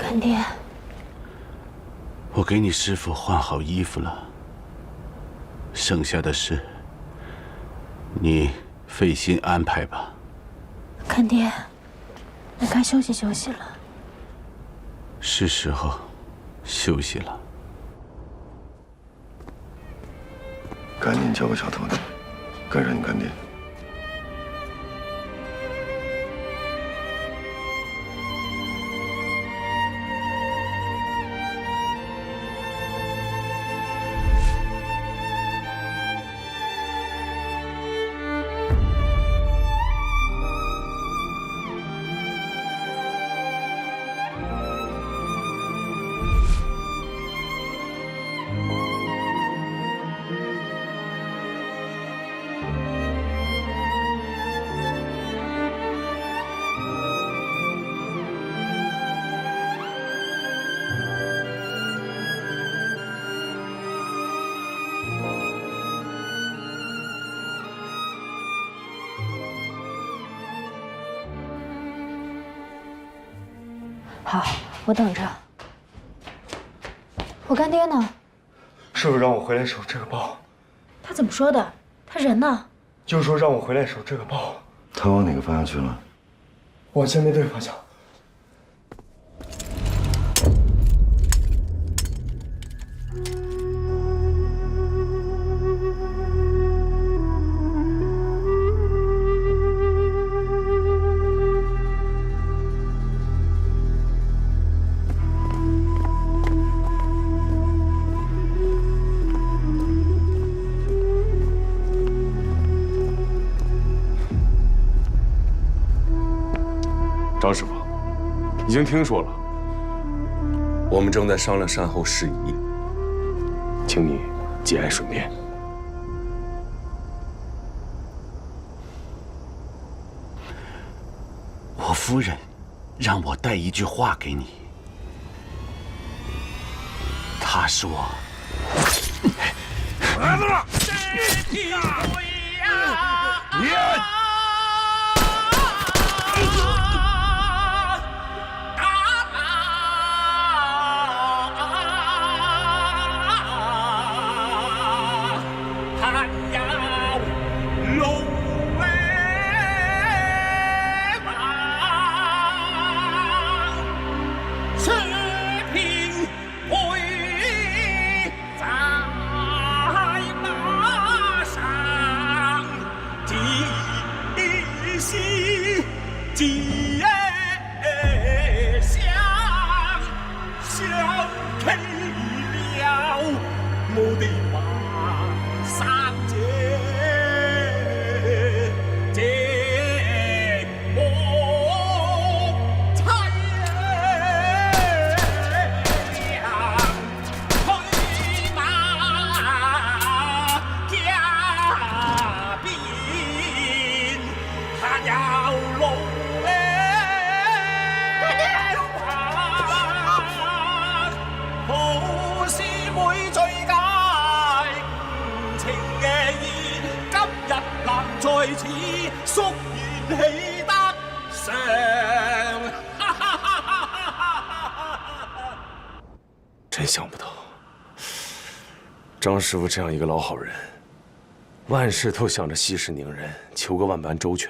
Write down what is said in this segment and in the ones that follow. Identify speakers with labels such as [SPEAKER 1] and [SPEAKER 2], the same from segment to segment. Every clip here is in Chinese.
[SPEAKER 1] 干爹，
[SPEAKER 2] 我给你师傅换好衣服了，剩下的事你费心安排吧。
[SPEAKER 1] 干爹，你该休息休息了。
[SPEAKER 2] 是时候休息了。
[SPEAKER 3] 赶紧叫个小徒弟，跟上你干爹。
[SPEAKER 1] 好，我等着。我干爹呢？
[SPEAKER 3] 师傅让我回来守这个包。
[SPEAKER 1] 他怎么说的？他人呢？
[SPEAKER 3] 就说让我回来守这个包。他往哪个方向去了？往宪兵队方向。
[SPEAKER 4] 张师傅，已经听说了，我们正在商量善后事宜，请你节哀顺变。
[SPEAKER 2] 我夫人让我带一句话给你，她说：“
[SPEAKER 5] 来了！”
[SPEAKER 4] 真想不到，张师傅这样一个老好人，万事都想着息事宁人，求个万般周全，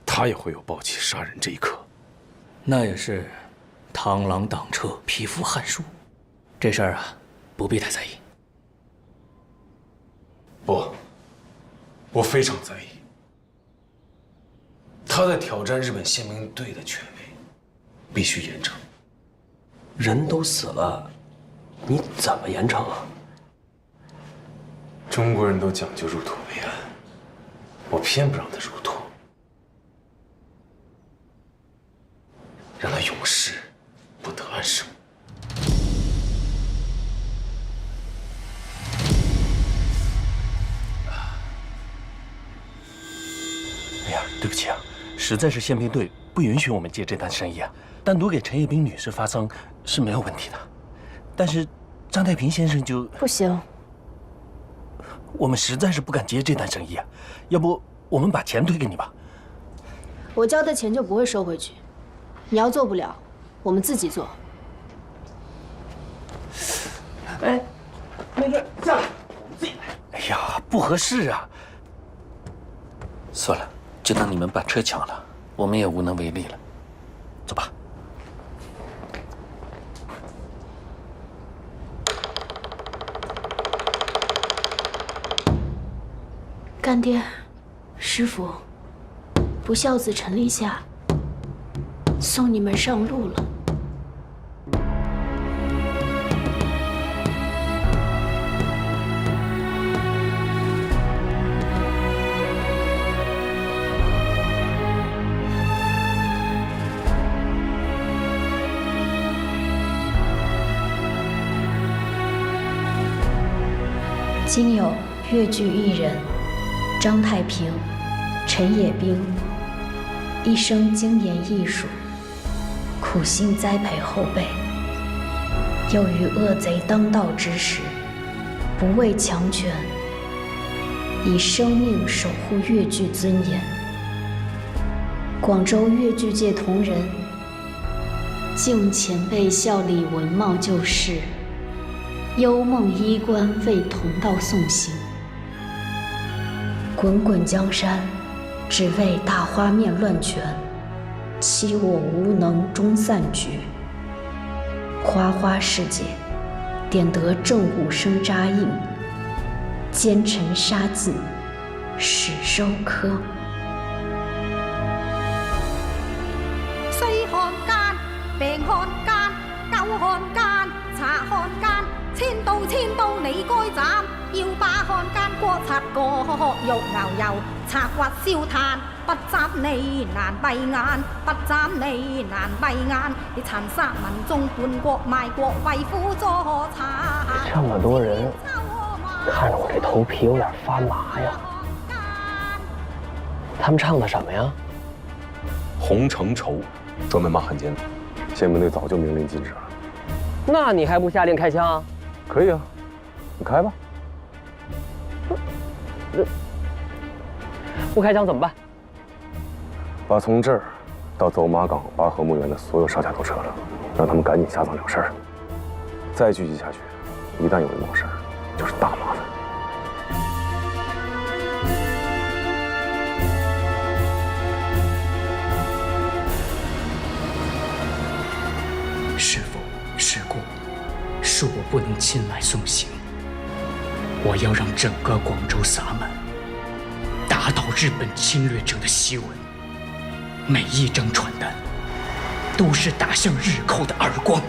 [SPEAKER 4] 他也会有抱起杀人这一刻。
[SPEAKER 6] 那也是螳螂挡车，匹夫撼树。这事儿啊，不必太在意。
[SPEAKER 4] 不，我非常在意。他在挑战日本宪兵队的权威，必须严惩。
[SPEAKER 6] 人都死了，你怎么严惩啊？
[SPEAKER 4] 中国人都讲究入土为安，我偏不让他入土，让他永世不得安生。
[SPEAKER 7] 哎呀，对不起啊，实在是宪兵队不允许我们接这单生意啊。单独给陈叶冰女士发丧是没有问题的，但是张太平先生就
[SPEAKER 1] 不行。
[SPEAKER 7] 我们实在是不敢接这单生意啊，要不我们把钱退给你吧？
[SPEAKER 1] 我交的钱就不会收回去，你要做不了，我们自己做。
[SPEAKER 7] 哎，没事，下来，我们自己来。哎呀，不合适啊。算了，就当你们把车抢了，我们也无能为力了。走吧。
[SPEAKER 1] 干爹，师傅，不孝子陈立夏，送你们上路了。
[SPEAKER 5] 今有越剧艺人张太平、陈野兵，一生精研艺术，苦心栽培后辈，又于恶贼当道之时，不畏强权，以生命守护越剧尊严。广州越剧界同仁敬前辈效力文貌旧事，幽梦衣冠为同道送行。滚滚江山，只为大花面乱拳，欺我无能终散局。花花世界，点得正午生扎印，奸臣杀尽，始收科。
[SPEAKER 8] 西漢奸，病漢奸，救漢奸，查漢奸。千刀你該斬，要把漢奸過拆割肉牛油，策劃燒炭，不斬你難閉眼，不斬你難閉眼，你殘殺民眾，叛國賣國，為虎作倀。
[SPEAKER 9] 这么多人看着我这头皮有点发麻呀。他们唱的什么呀？
[SPEAKER 4] 红城仇，专门骂汉奸的，宪兵队早就明令禁止了。
[SPEAKER 9] 那你还不下令开枪？
[SPEAKER 4] 可以啊，你开吧。
[SPEAKER 9] 不开枪怎么办？
[SPEAKER 4] 把从这儿到走马岗八合墓园的所有上下都撤了，让他们赶紧下葬了事儿。再聚集下去，一旦有人闹事儿，就是大麻烦。
[SPEAKER 6] 师父，师姑，恕我不能亲来送行。我要让整个广州洒满，打倒日本侵略者的檄文。每一张传单，都是打向日寇的耳光。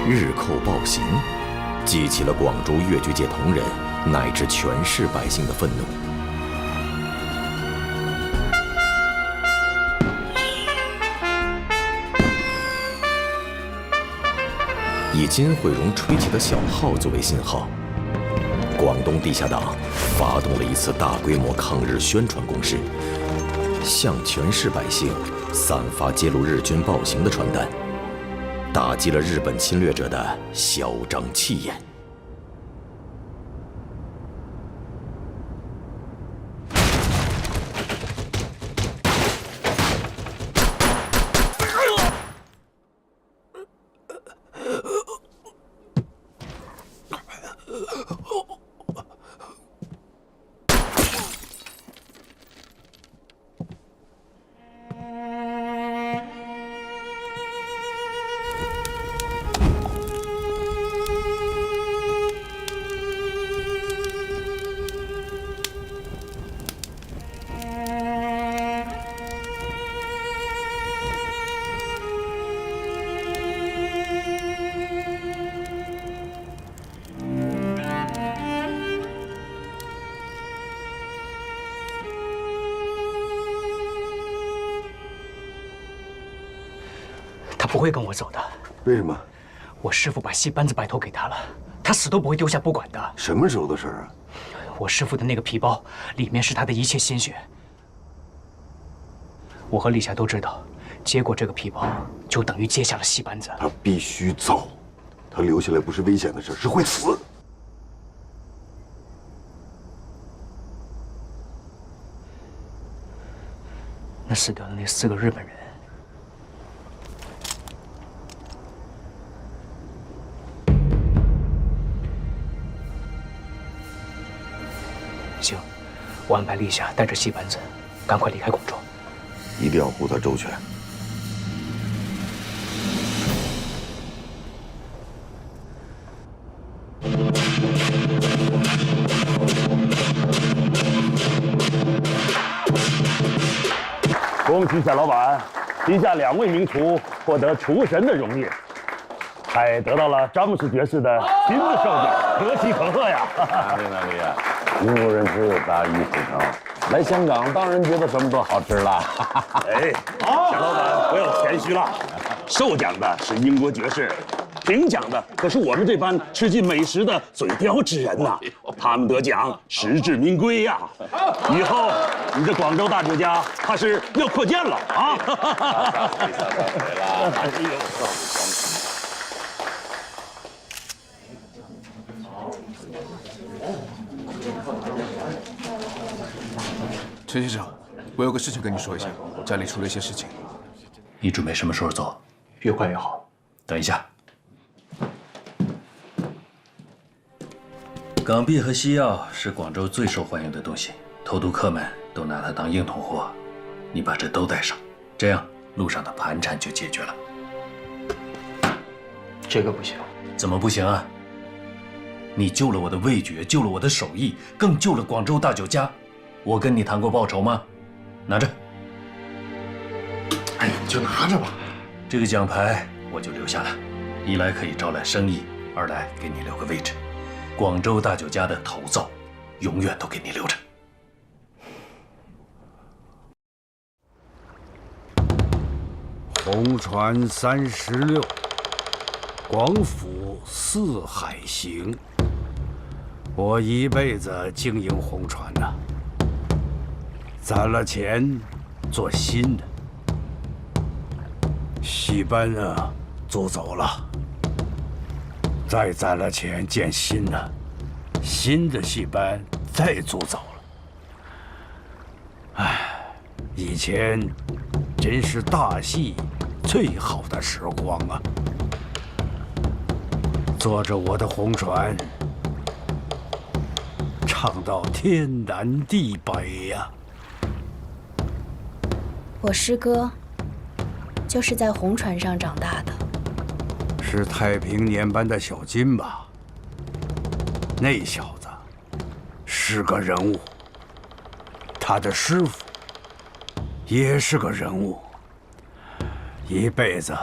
[SPEAKER 10] 日寇暴行，激起了广州越剧界同仁乃至全市百姓的愤怒。以金惠荣吹起的小号作为信号，广东地下党发动了一次大规模抗日宣传攻势，向全市百姓散发揭露日军暴行的传单，打击了日本侵略者的嚣张气焰。
[SPEAKER 6] 他不会跟我走的。
[SPEAKER 3] 为什么？
[SPEAKER 6] 我师父把戏班子摆头给他了，他死都不会丢下不管的。
[SPEAKER 3] 什么时候的事啊？
[SPEAKER 6] 我师父的那个皮包里面是他的一切心血。我和李霞都知道，接过这个皮包就等于接下了戏班子。
[SPEAKER 3] 他必须走，他留下来不是危险的事，是会死。
[SPEAKER 6] 那死掉的那4个日本人，幸，我安排立夏带着戏班子赶快离开广州。
[SPEAKER 4] 一定要顾他周全。
[SPEAKER 11] 恭喜夏老板，旗下2位名厨获得厨神的荣誉，还得到了张氏爵士的新的寿奖，可喜可贺呀！
[SPEAKER 12] 哪里呀？中国人只有大鱼不成，来香港当然觉得什么都好吃了。
[SPEAKER 11] 哎，夏老板不要谦虚了，受奖的是英国爵士，评奖的可是我们这般吃尽美食的嘴刁之人呐。他们得奖实至名归呀！以后你这广州大酒家怕是要扩建了啊！
[SPEAKER 13] 陈先生，我有个事情跟你说一下，家里出了一些事情。
[SPEAKER 7] 你准备什么时候走？
[SPEAKER 6] 越快越好。
[SPEAKER 7] 等一下，港币和西药是广州最受欢迎的东西，偷渡客们都拿它当硬通货。你把这都带上，这样路上的盘缠就解决了。
[SPEAKER 6] 这个不行。
[SPEAKER 7] 怎么不行啊？你救了我的味觉，救了我的手艺，更救了广州大酒家。我跟你谈过报酬吗？拿着。
[SPEAKER 13] 哎呀，你就拿着吧。
[SPEAKER 7] 这个奖牌我就留下了，一来可以招揽生意，二来给你留个位置。广州大酒家的头灶，永远都给你留着。
[SPEAKER 14] 红船36，广府四海行。我一辈子经营红船呐，攒了钱做新的，戏班呢租走了，再攒了钱建新的，新的戏班再租走了。唉，以前真是大戏最好的时光啊！坐着我的红船，唱到天南地北呀！
[SPEAKER 5] 我师哥就是在红船上长大的，
[SPEAKER 14] 是太平年班的小金吧？那小子是个人物，他的师傅也是个人物，一辈子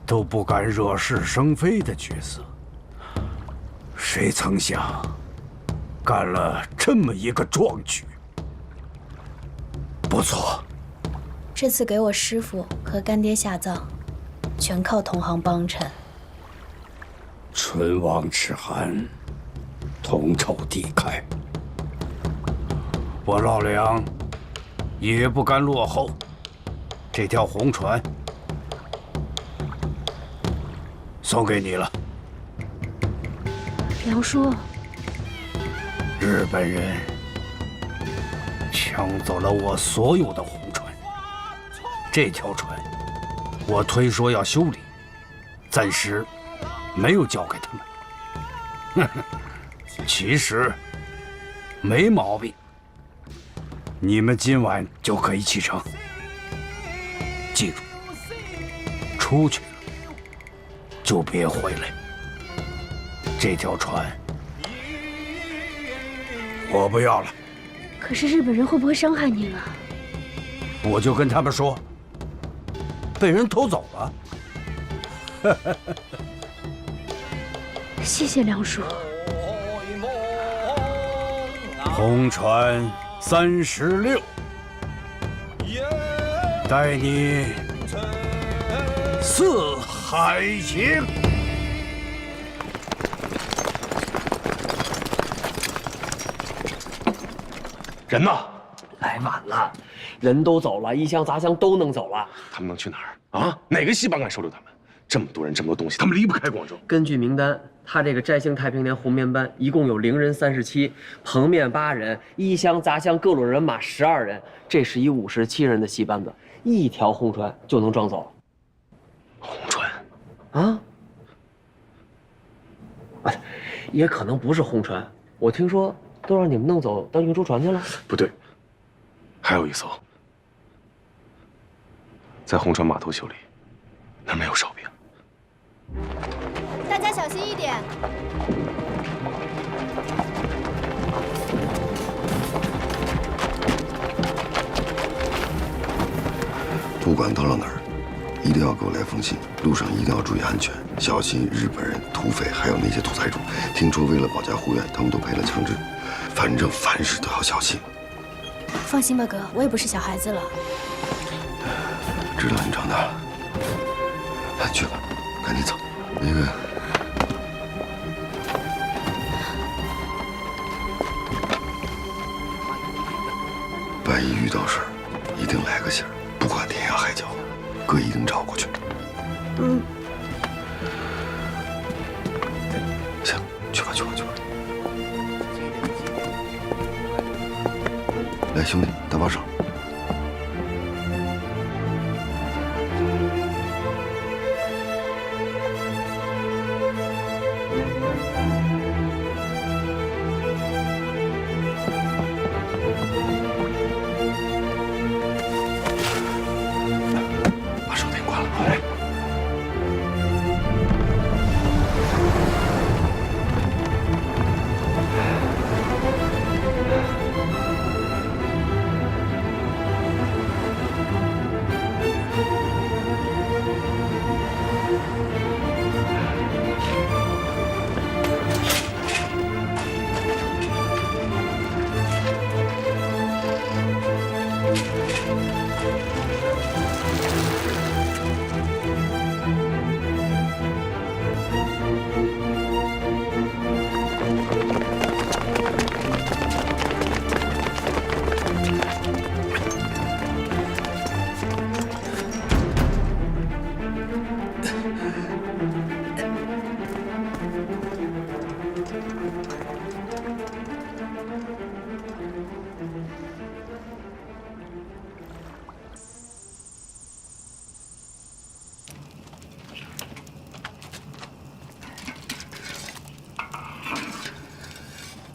[SPEAKER 14] 都不敢惹是生非的角色。谁曾想，干了这么一个壮举。不错，
[SPEAKER 5] 这次给我师傅和干爹下葬，全靠同行帮衬。
[SPEAKER 14] 唇亡齿寒，同仇敌忾。我老梁也不甘落后，这条红船送给你了。
[SPEAKER 1] 梁叔，
[SPEAKER 14] 日本人抢走了我所有的红船，这条船我推说要修理，暂时没有交给他们。其实没毛病，你们今晚就可以启程。记住，出去了就别回来。这条船我不要了。
[SPEAKER 1] 可是日本人会不会伤害您啊？
[SPEAKER 14] 我就跟他们说，被人偷走了。
[SPEAKER 1] 谢谢梁叔。
[SPEAKER 14] 红船36，带你四海行。
[SPEAKER 4] 人呢？
[SPEAKER 9] 来晚了，人都走了，一箱杂箱都能走了。
[SPEAKER 4] 他们能去哪儿啊？哪个戏班敢收留他们？这么多人，这么多东西，他们离不开广州。
[SPEAKER 9] 根据名单，他这个摘星太平年红面班一共有伶人37，棚面8人，一箱杂箱各路人马12人，这是一57人的戏班子，一条红船就能装走。
[SPEAKER 4] 红船
[SPEAKER 9] 啊？也可能不是红船，我听说都让你们弄走当运输船去了？
[SPEAKER 4] 不对，还有一艘，在红船码头修理，那儿没有哨兵。
[SPEAKER 15] 大家小心一点。
[SPEAKER 16] 不管到了哪儿，一定要给我来封信。路上一定要注意安全，小心日本人、土匪，还有那些土财主。听说为了保家护院，他们都配了枪支。反正凡事都要小心。
[SPEAKER 1] 放心吧，哥，我也不是小孩子了。
[SPEAKER 16] 知道你长大了，去吧，赶紧走。那个，万一遇到事儿，一定来个信儿，不管天涯海角，哥一定找过去。
[SPEAKER 1] 嗯。
[SPEAKER 16] 行，去吧，去吧，去吧。来，兄弟，搭把手。把手电关了，来。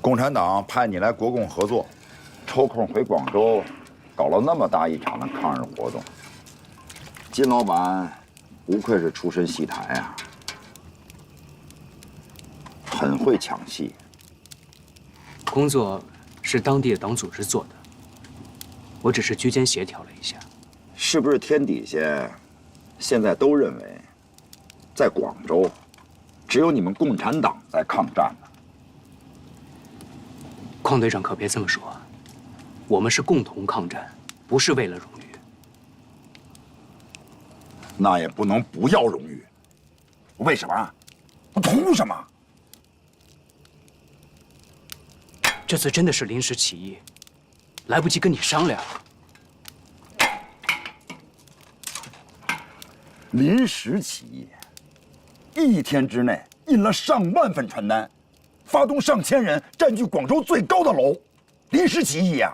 [SPEAKER 17] 共产党派你来国共合作，抽空回广州，搞了那么大一场的抗日活动。金老板不愧是出身戏台啊，很会抢戏。
[SPEAKER 6] 工作是当地的党组织做的，我只是居间协调了一下。
[SPEAKER 17] 是不是天底下现在都认为，在广州，只有你们共产党在抗战呢？
[SPEAKER 6] 邝队长可别这么说，我们是共同抗战，不是为了荣誉。
[SPEAKER 17] 那也不能不要荣誉。为什么？图什么？
[SPEAKER 6] 这次真的是临时起意，来不及跟你商量。
[SPEAKER 17] 临时起意，一天之内印了上万份传单，发动上千人占据广州最高的楼，临时起意呀！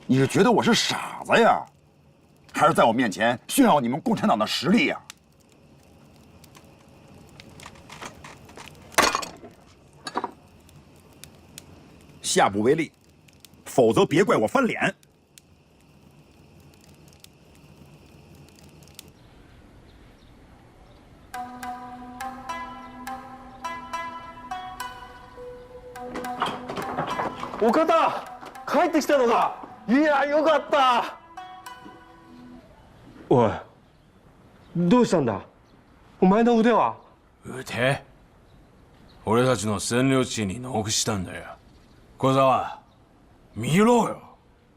[SPEAKER 17] 你是觉得我是傻子呀，还是在我面前炫耀你们共产党的实力呀？下不为例，否则别怪我翻脸。
[SPEAKER 9] 岡田、帰ってきたのか。いや、よかった。おい、どうしたんだ。お前の腕は。
[SPEAKER 18] 腕？俺たちの占領地に納付したんだよ。小沢、見ろよ。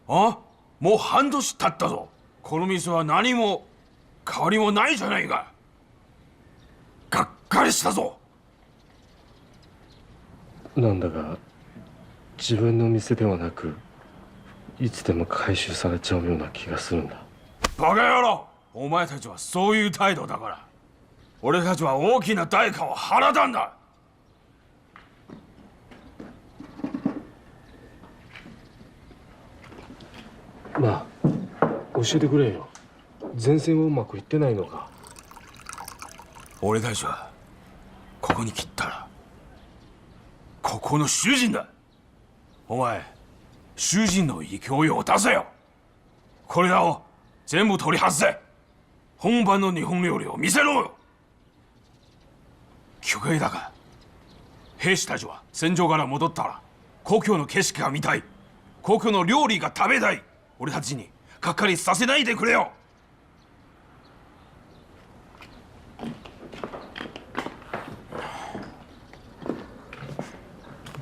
[SPEAKER 18] あ？もう半年経ったぞ。この店は何も変わりもないじゃないか。がっかりしたぞ。
[SPEAKER 4] なんだが自分の店ではなくいつでも回収されちゃうような気がするんだ。
[SPEAKER 18] バカ野郎、お前たちはそういう態度だから、俺たちは大きな代価を払ったんだ。
[SPEAKER 4] まあ教えてくれよ。前線はうまくいってないのか。
[SPEAKER 18] 俺たちはここに来たらここの囚人だ。お前、囚人のいい教養を出せよ。これらを全部取り外せ。本場の日本料理を見せろよ。許可だが、兵士たちは戦場から戻ったら故郷の景色が見たい、故郷の料理が食べたい。俺たちにがっかりさせないでくれよ。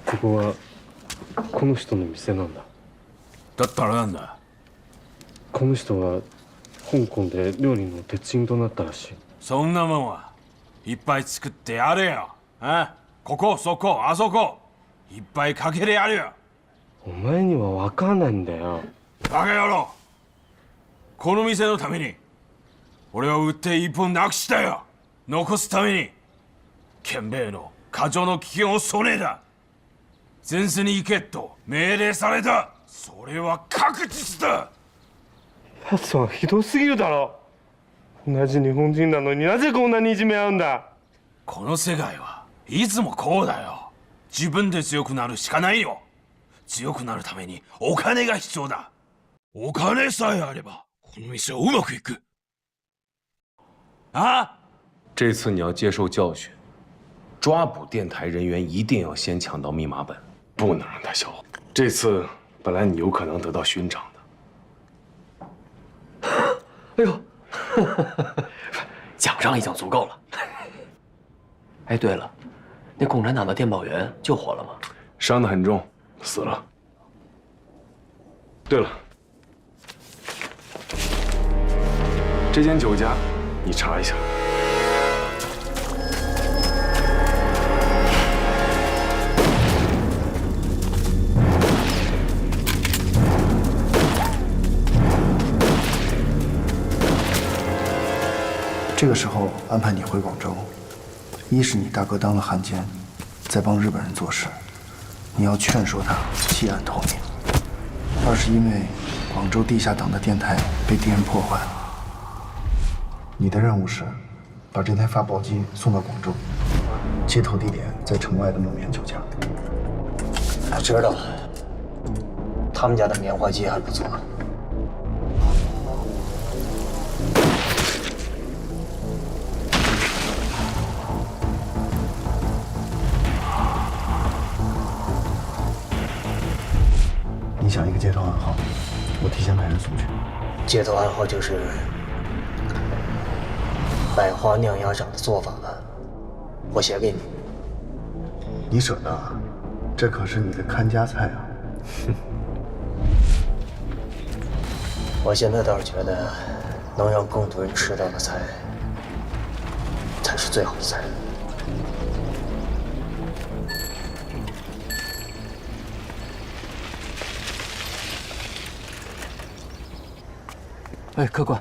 [SPEAKER 4] ここはこの人の店なんだ。
[SPEAKER 18] だったらなんだ。
[SPEAKER 4] この人は香港で料理の鉄人となったらしい。
[SPEAKER 18] そんなもんはいっぱい作ってやれよ。ここそこあそこいっぱいかけてやるよ。
[SPEAKER 4] お前には分かんないんだよ。
[SPEAKER 18] バカ野郎。この店のために俺は売って一本なくしたよ。残すために憲兵の過剰の危険を備えた。前線に行けと命令された。それは確実だ。
[SPEAKER 4] 奴はひどすぎるだろ。同じ日本人なのになぜこんなにいじめ合うんだ。
[SPEAKER 18] この世界はいつもこうだよ。自分で強くなるしかないよ。強くなるためにお金が必要だ。お金さえあればこの店はうまくいく。
[SPEAKER 4] 这次你要接受教训，抓捕电台人员一定要先抢到密码本，不能让他销毁。这次本来你有可能得到勋章的。
[SPEAKER 9] 哎呦，奖章已经足够了。哎，对了，那共产党的电报员救活了吗？
[SPEAKER 4] 伤得很重，死了。对了，这间酒家你查一下。
[SPEAKER 15] 这个时候安排你回广州，一是你大哥当了汉奸，在帮日本人做事，你要劝说他弃暗投明；二是因为广州地下党的电台被敌人破坏了，你的任务是把这台发报机送到广州，接头地点在城外的木棉酒家。
[SPEAKER 19] 我知道，他们家的棉花机还不错。
[SPEAKER 15] 你想一个接头暗号，我提前派人送去。
[SPEAKER 19] 接头暗号就是百花酿鸭掌的做法吧，我写给你。
[SPEAKER 15] 你舍得啊？这可是你的看家菜啊！
[SPEAKER 19] 我现在倒是觉得，能让更多人吃到的菜，才是最好的菜。
[SPEAKER 6] 哎，客官，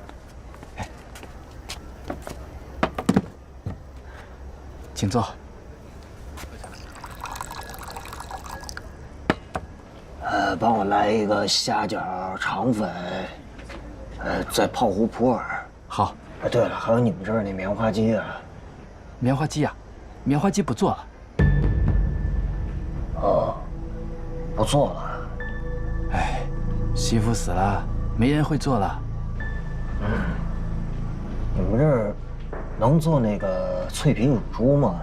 [SPEAKER 6] 请坐。
[SPEAKER 19] 帮我来一个虾饺肠粉，再泡壶普洱。
[SPEAKER 6] 好。
[SPEAKER 19] 对了，还有你们这儿那棉花鸡啊。
[SPEAKER 6] 棉花鸡呀，棉花鸡不做了。
[SPEAKER 19] 哦，不做了。
[SPEAKER 6] 哎，媳妇死了，没人会做了。
[SPEAKER 19] 你们这儿能做那个脆皮乳猪吗？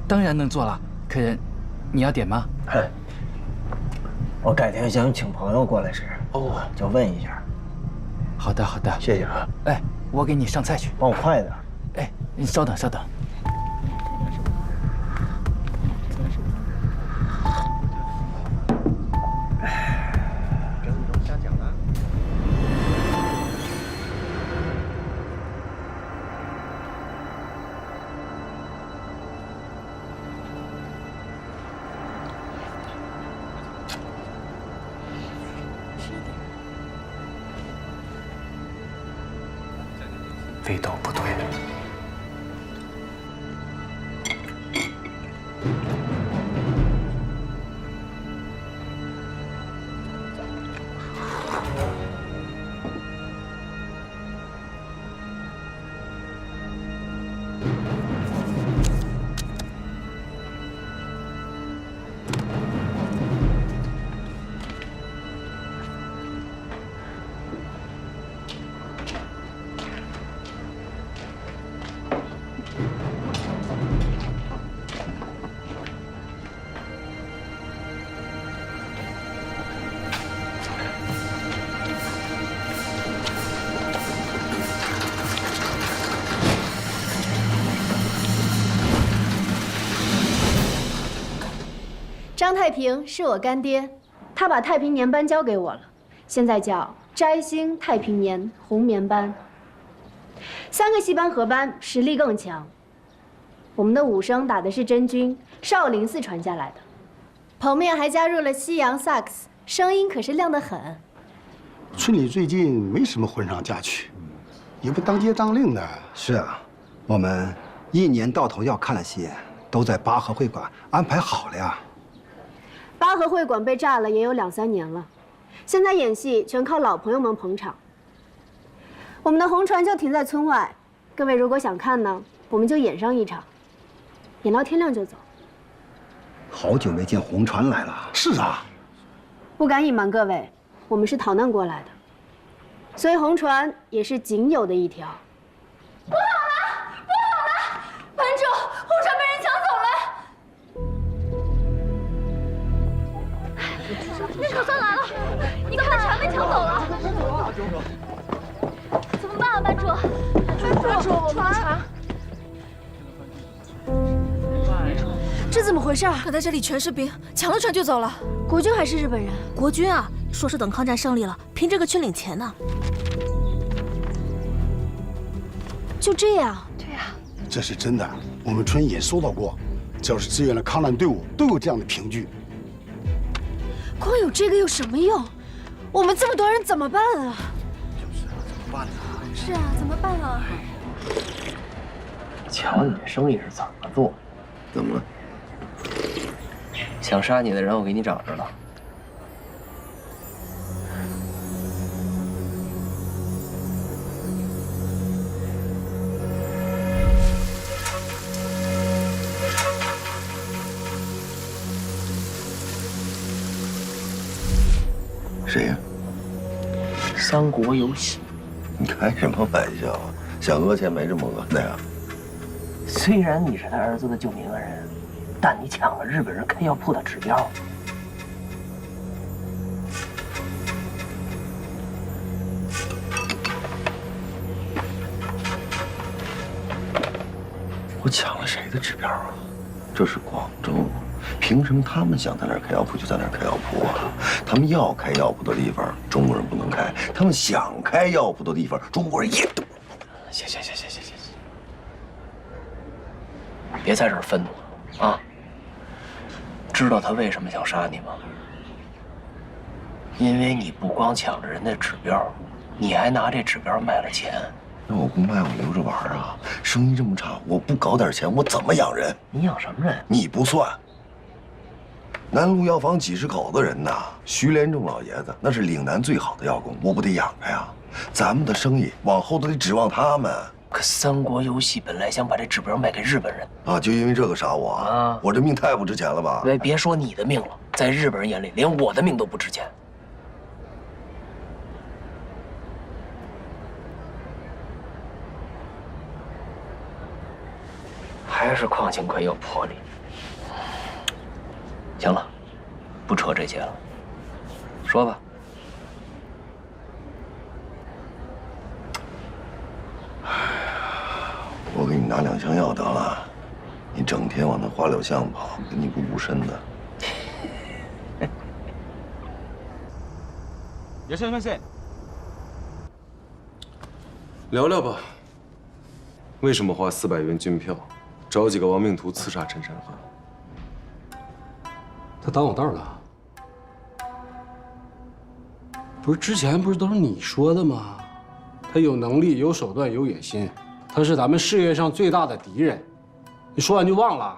[SPEAKER 6] 当然能做了。客人，你要点吗？
[SPEAKER 19] 我改天想请朋友过来吃，就问一下。
[SPEAKER 6] 好的，好的，
[SPEAKER 19] 谢谢啊。
[SPEAKER 6] 哎，我给你上菜去，
[SPEAKER 19] 帮我快点。
[SPEAKER 6] 哎，你稍等，稍等。
[SPEAKER 15] 味道不对。
[SPEAKER 1] 张太平是我干爹，他把太平年班交给我了，现在叫摘星太平年红棉班。3个戏班合班，实力更强。我们的武生打的是真军，少林寺传下来的。棚面还加入了西洋萨克斯，声音可是亮得很。
[SPEAKER 20] 村里最近没什么婚丧嫁娶，也不当街当令的。
[SPEAKER 21] 是啊，我们1年到头要看的戏，都在八合会馆安排好了呀。
[SPEAKER 1] 八合会馆被炸了也有2、3年了，现在演戏全靠老朋友们捧场。我们的红船就停在村外，各位如果想看呢，我们就演上一场，演到天亮就走。
[SPEAKER 21] 好久没见红船来了。
[SPEAKER 20] 是啊，
[SPEAKER 1] 不敢隐瞒各位，我们是逃难过来的，所以红船也是仅有的一条。
[SPEAKER 8] 不好了，不好了！班主，红船被人抢走了。那手上来了，你看船被抢走了。怎么办啊，班主？班主，船。
[SPEAKER 1] 这怎么回事？
[SPEAKER 22] 可在这里全是兵，抢了船就走了。
[SPEAKER 1] 国军还是日本人？
[SPEAKER 22] 国军啊，说是等抗战胜利了，凭这个去领钱呢。
[SPEAKER 1] 就这样？
[SPEAKER 22] 对呀。
[SPEAKER 20] 这是真的，我们村也收到过，只要是支援了抗战队伍，都有这样的凭据。
[SPEAKER 1] 光有这个有什么用？我们这么多人怎么办啊？
[SPEAKER 20] 就是啊，怎么办呢？
[SPEAKER 22] 是啊，怎么办啊？
[SPEAKER 9] 瞧你这生意是怎么做？
[SPEAKER 16] 怎么了？
[SPEAKER 9] 想杀你的人我给你找着了。
[SPEAKER 16] 谁呀？
[SPEAKER 9] 三国有喜。
[SPEAKER 16] 你开什么玩笑啊？想讹钱没这么讹的呀？
[SPEAKER 9] 虽然你是他儿子的救命恩人，但你抢了日本人开药铺的指标。
[SPEAKER 16] 我抢了谁的指标啊？这是广州，凭什么他们想在哪儿开药铺就在哪儿开药铺啊？他们要开药铺的地方，中国人不能开；他们想开药铺的地方，中国人也都。
[SPEAKER 9] 行，别在这儿愤怒了啊！知道他为什么想杀你吗？因为你不光抢着人家指标，你还拿这指标卖了钱。
[SPEAKER 16] 那我不卖，我留着玩啊！生意这么差，我不搞点钱，我怎么养人？
[SPEAKER 9] 你养什么人？
[SPEAKER 16] 你不算。南路药房几十口子人呐，徐连仲老爷子那是岭南最好的药工，我不得养着呀？咱们的生意往后都得指望他们。
[SPEAKER 9] 可三国游戏本来想把这指标卖给日本人
[SPEAKER 16] 啊，就因为这个杀我啊？我这命太不值钱了吧？
[SPEAKER 9] 别说你的命了，在日本人眼里，连我的命都不值钱。还是邝庆奎有魄力。行了，不扯这些了，说吧。
[SPEAKER 16] 我给你拿2箱药得了，你整天往那花柳巷跑，跟你不顾身的。
[SPEAKER 4] いらっしゃいませ。聊聊吧，为什么花400元军票，找几个亡命徒刺杀陈山河？
[SPEAKER 14] 他挡我道了。不是之前不是都是你说的吗？他有能力、有手段、有野心。他是咱们事业上最大的敌人，你说完就忘了？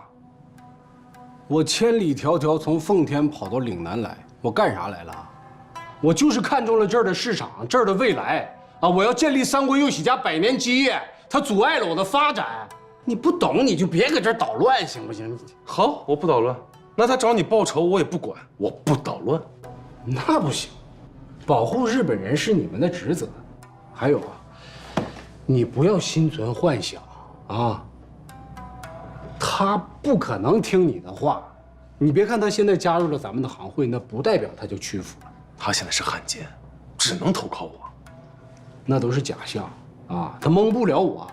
[SPEAKER 14] 我千里迢迢从奉天跑到岭南来，我干啥来了？我就是看中了这儿的市场，这儿的未来啊！我要建立三国佑喜家100年基业，它阻碍了我的发展。你不懂你就别搁这儿捣乱，行不行？
[SPEAKER 4] 好，我不捣乱。那他找你报仇，我也不管，我不捣乱。
[SPEAKER 14] 那不行，保护日本人是你们的职责。还有啊。你不要心存幻想啊！他不可能听你的话。你别看他现在加入了咱们的行会，那不代表他就屈服了。
[SPEAKER 4] 他现在是汉奸，只能投靠我。
[SPEAKER 14] 那都是假象啊！他蒙不了我。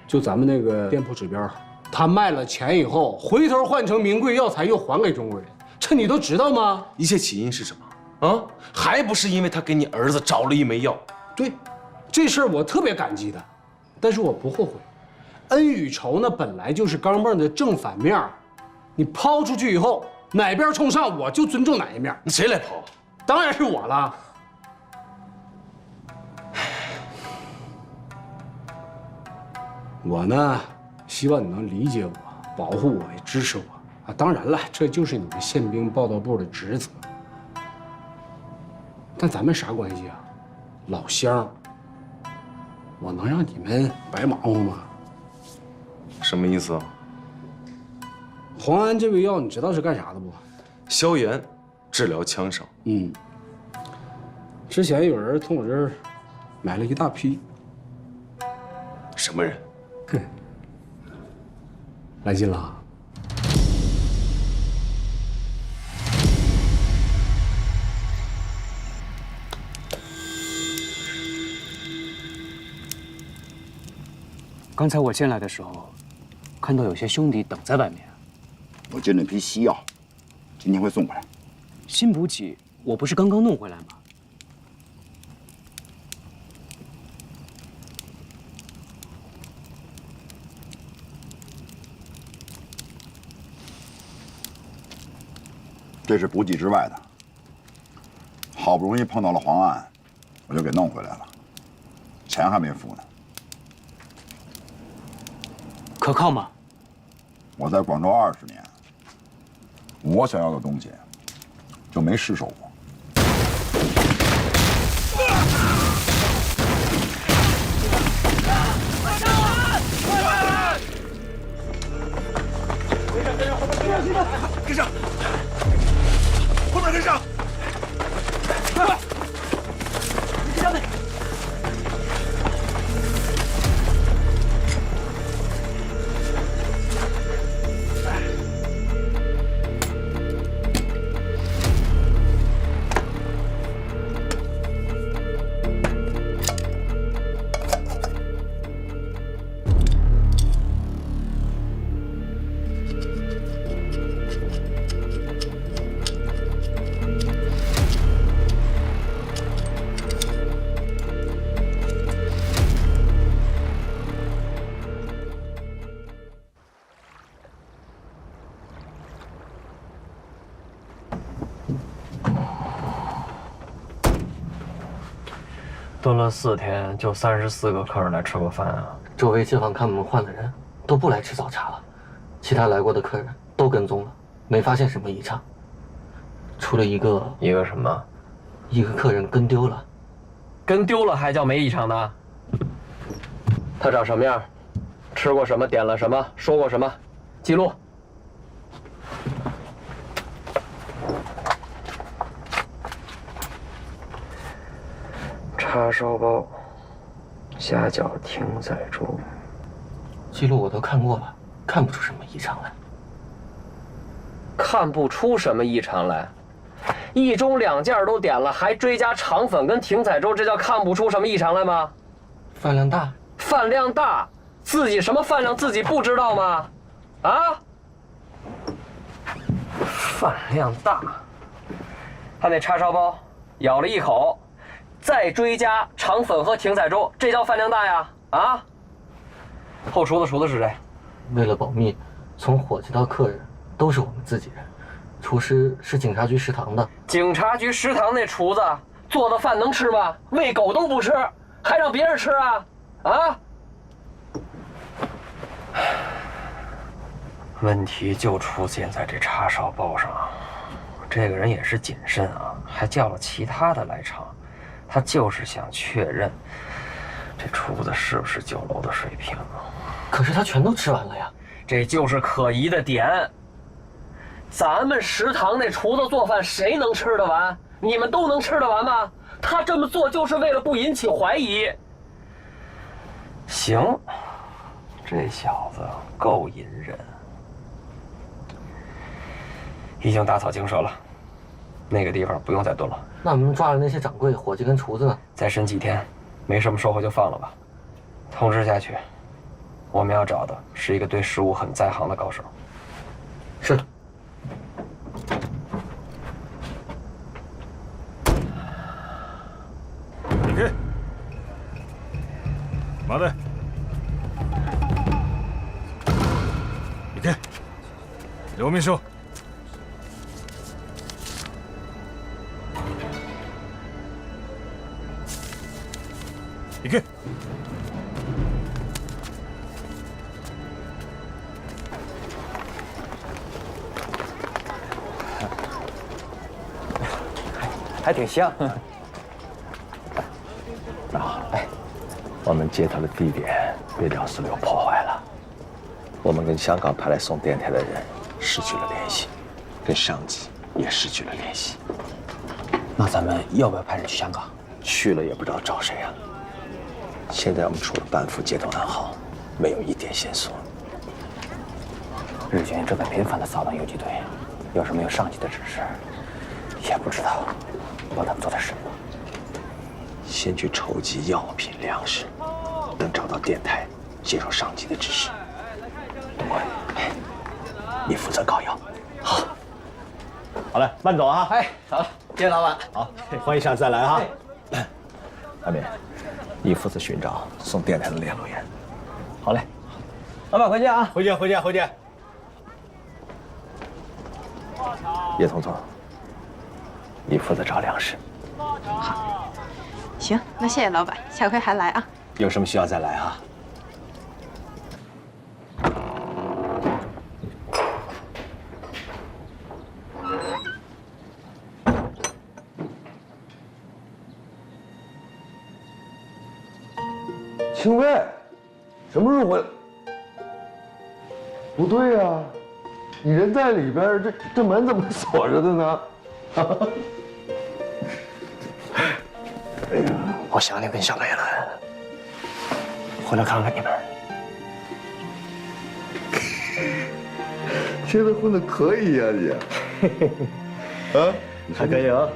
[SPEAKER 14] 就咱们那个店铺指标，他卖了钱以后，回头换成名贵药材又还给中国人，这你都知道吗？
[SPEAKER 4] 一切起因是什么？啊，还不是因为他给你儿子找了一枚药。
[SPEAKER 14] 对，这事儿我特别感激的，但是我不后悔。恩与仇呢，本来就是钢镚的正反面，你抛出去以后，哪边冲上，我就尊重哪一面。
[SPEAKER 4] 那谁来抛？
[SPEAKER 14] 当然是我了。我呢，希望你能理解我，保护我，也支持我啊。当然了，这就是你们宪兵报道部的职责。但咱们啥关系啊？老乡，我能让你们白忙活吗？
[SPEAKER 4] 什么意思啊？
[SPEAKER 14] 磺胺这味药，你知道是干啥的不？
[SPEAKER 4] 消炎，治疗枪伤。
[SPEAKER 14] 嗯。之前有人从我这儿买了一大批。
[SPEAKER 4] 什么人？
[SPEAKER 14] 哼，来劲了。
[SPEAKER 6] 刚才我进来的时候，看到有些兄弟等在外面。
[SPEAKER 17] 我进了批西药，今天会送回来。
[SPEAKER 6] 新补给我不是刚刚弄回来吗？
[SPEAKER 17] 这是补给之外的，好不容易碰到了磺胺，我就给弄回来了，钱还没付呢。
[SPEAKER 6] 可靠吗？
[SPEAKER 17] 我在广州20年，我想要的东西就没失手过。
[SPEAKER 11] 跟上！后面跟上！快！你跟上！
[SPEAKER 9] 蹲了4天，就34个客人来吃过饭啊。周围街坊看我们换的人都不来吃早茶了，其他来过的客人都跟踪了，没发现什么异常。除了一个什么？一个客人跟丢了。跟丢了还叫没异常呢？他长什么样？吃过什么？点了什么？说过什么？记录。叉烧包、虾饺、艇仔粥，记录我都看过了，看不出什么异常来。看不出什么异常来，一盅2件都点了，还追加肠粉跟艇仔粥，这叫看不出什么异常来吗？饭量大，饭量大，自己什么饭量自己不知道吗？啊？饭量大，他那叉烧包咬了一口。再追加肠粉和艇仔粥，这叫饭量大呀！啊！后厨子是谁？为了保密，从伙计到客人都是我们自己人。厨师是警察局食堂的。警察局食堂那厨子做的饭能吃吗？喂狗都不吃，还让别人吃啊？啊！问题就出现在这叉烧包上。这个人也是谨慎啊，还叫了其他的来尝。他就是想确认这厨子是不是酒楼的水平。可是他全都吃完了呀，这就是可疑的点。咱们食堂那厨子做饭谁能吃得完？你们都能吃得完吗？他这么做就是为了不引起怀疑。行，这小子够隐忍，已经打草惊蛇了，那个地方不用再蹲了。那我们抓了那些掌柜、伙计跟厨子呢？再审几天，没什么收获就放了吧。通知下去，我们要找的是一个对食物很在行的高手。是。
[SPEAKER 18] OK。待て。行け。両面書。行け。
[SPEAKER 2] 还挺像。
[SPEAKER 10] 我们接头的地点被廖四六破坏了，我们跟香港派来送电台的人失去了联系，跟上级也失去了联系。
[SPEAKER 2] 那咱们要不要派人去香港？
[SPEAKER 10] 去了也不知道找谁啊。现在我们除了半副接头暗号，没有一点线索。
[SPEAKER 2] 日军正在频繁地扫荡游击队，要是没有上级的指示，也不知道帮他们做点什么。
[SPEAKER 10] 先去筹集药品、粮食，等找到电台，接受上级的指示。东贵，你负责搞药。好。好嘞，慢走啊！
[SPEAKER 2] 哎，好，谢谢老板。
[SPEAKER 10] 好，欢迎下次再来哈。阿敏，你负责寻找送电台的联络员。
[SPEAKER 2] 好嘞，老板回见啊！
[SPEAKER 10] 回见，回见，回见。叶聪聪，你负责找粮食。
[SPEAKER 23] 好，行，那谢谢老板，下回还来啊。
[SPEAKER 10] 有什么需要再来啊？
[SPEAKER 16] 清卫，什么时候回来？不对呀，你人在里边，这门怎么锁着的呢？
[SPEAKER 2] 哎呀，我想你跟小梅了，回来看看你们。
[SPEAKER 16] 现在混得可以呀，你。啊，
[SPEAKER 10] 还可以啊。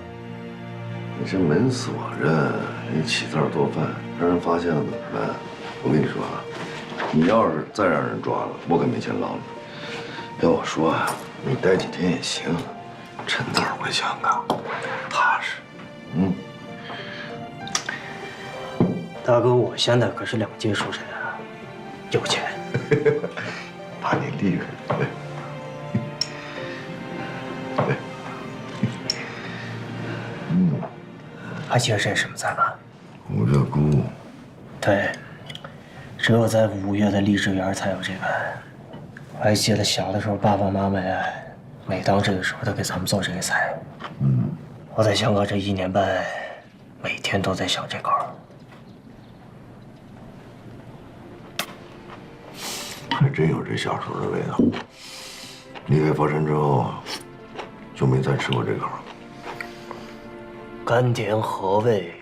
[SPEAKER 16] 你这门锁着，你起灶做饭，让人发现了怎么办？我跟你说啊，你要是再让人抓了，我可没钱捞你。要我说啊，你待几天也行，趁早回香港，踏实。嗯。
[SPEAKER 2] 大哥，我现在可是2级出身啊，有钱。
[SPEAKER 16] 怕你厉害。
[SPEAKER 2] 还记得这是什么菜吗？
[SPEAKER 16] 五月菇。
[SPEAKER 2] 对，只有在5月的荔枝园才有这个。还记得小的时候，爸爸妈妈呀，每当这个时候都给咱们做这个菜。我在香港这1年半，每天都在想这口。
[SPEAKER 16] 还真有这小时候的味道。离开佛山之后，就没再吃过这口。
[SPEAKER 2] 甘甜和味，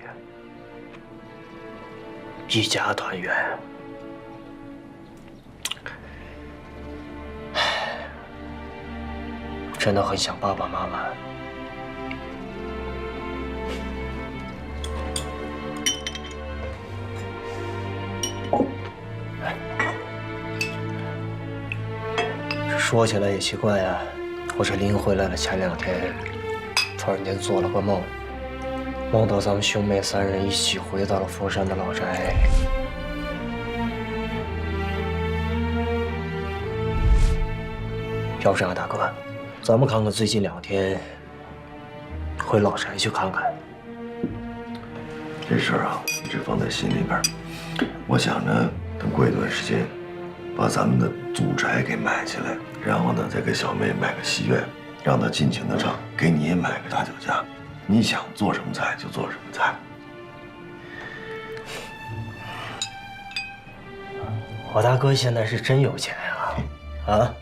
[SPEAKER 2] 一家团圆。真的很想爸爸妈妈。说起来也奇怪呀，我这临回来的前2天，突然间做了个梦。梦到咱们兄妹3人一起回到了佛山的老宅。要不这样，大哥，咱们看看最近2天回老宅去看看。
[SPEAKER 16] 这事儿啊，一直放在心里边。我想着等过一段时间，把咱们的祖宅给买起来，然后呢，再给小妹买个戏院，让她尽情的唱，给你也买个大酒家。你想做什么菜就做什么菜。
[SPEAKER 2] 我大哥现在是真有钱啊！啊！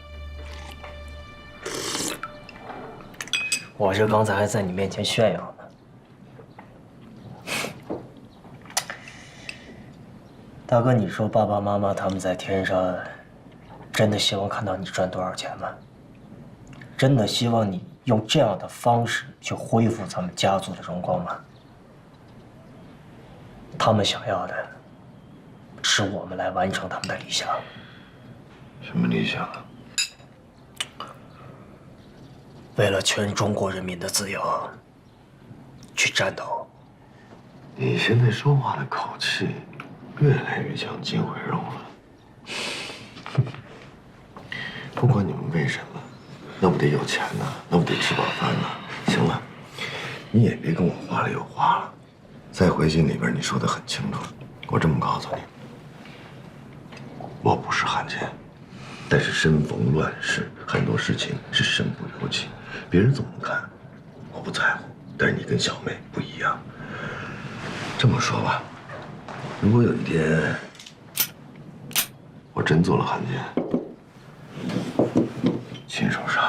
[SPEAKER 2] 我这刚才还在你面前炫耀呢。大哥，你说爸爸妈妈他们在天上，真的希望看到你赚多少钱吗？真的希望你用这样的方式去恢复咱们家族的荣光吗？他们想要的是我们来完成他们的理想。
[SPEAKER 16] 什么理想啊？
[SPEAKER 2] 为了全中国人民的自由，去战斗，
[SPEAKER 16] 你现在说话的口气越来越像金惠荣了。不管你们为什么，那不得有钱呐，那不得吃饱饭呐。行了，你也别跟我话里有话了。在回信里边你说的很清楚，我这么告诉你，我不是汉奸，但是身逢乱世，很多事情是身不由己，别人怎么看，我不在乎。但是你跟小妹不一样。这么说吧，如果有一天我真做了汉奸，亲手杀